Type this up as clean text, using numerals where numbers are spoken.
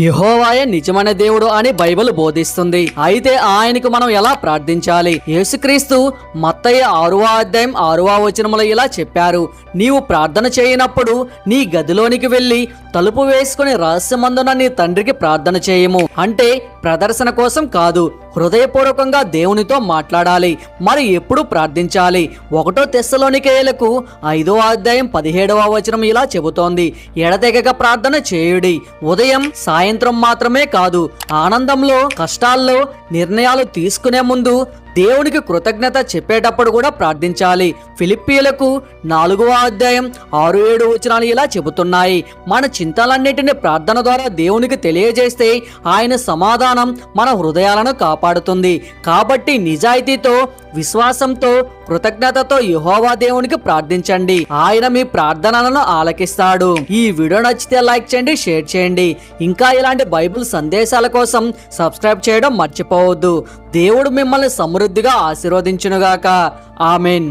యెహోవాయే నిజమైన దేవుడు అని బైబిల్ బోధిస్తుంది. అయితే ఆయనకు మనం ఎలా ప్రార్థించాలి? యేసుక్రీస్తు మత్తయి 6వ అధ్యాయం 6వ వచనములో ఇలా చెప్పారు, నీవు ప్రార్థన చేయనప్పుడు నీ గదిలోనికి వెళ్ళి తలుపు వేసుకుని రహస్యమందున నీ తండ్రికి ప్రార్థన చేయము. అంటే ప్రదర్శన కోసం కాదు, హృదయపూర్వకంగా దేవునితో మాట్లాడాలి. మరి ఎప్పుడు ప్రార్థించాలి? 1 తెస్సలోనికేయులకు 5వ అధ్యాయం 17వ వచనం ఇలా చెబుతోంది, ఎడతెగక ప్రార్థన చేయుడి. ఉదయం సాయంత్రం మాత్రమే కాదు, ఆనందంలో కష్టాల్లో నిర్ణయాలు తీసుకునే ముందు దేవునికి కృతజ్ఞత చెప్పేటప్పుడు కూడా ప్రార్థించాలి. ఫిలిప్పీలకు 4వ అధ్యాయం 6-7 వచనాలు ఇలా చెబుతున్నాయి, మన చింతలన్నిటిని ప్రార్థన ద్వారా దేవునికి తెలియజేస్తే ఆయన సమాధానం మన హృదయాలను కాపాడుతుంది. కాబట్టి నిజాయితీతో, విశ్వాసంతో, కృతజ్ఞతతో యెహోవా దేవునికి ప్రార్థించండి. ఆయన మీ ప్రార్థనలను ఆలకిస్తాడు. ఈ వీడియో నచ్చితే లైక్ చేయండి, షేర్ చేయండి. ఇంకా ఇలాంటి బైబిల్ సందేశాల కోసం సబ్స్క్రైబ్ చేయడం మర్చిపోవద్దు. దేవుడు మిమ్మల్ని సమృద్ధిగా ఆశీర్వదించునుగాక. ఆమెన్.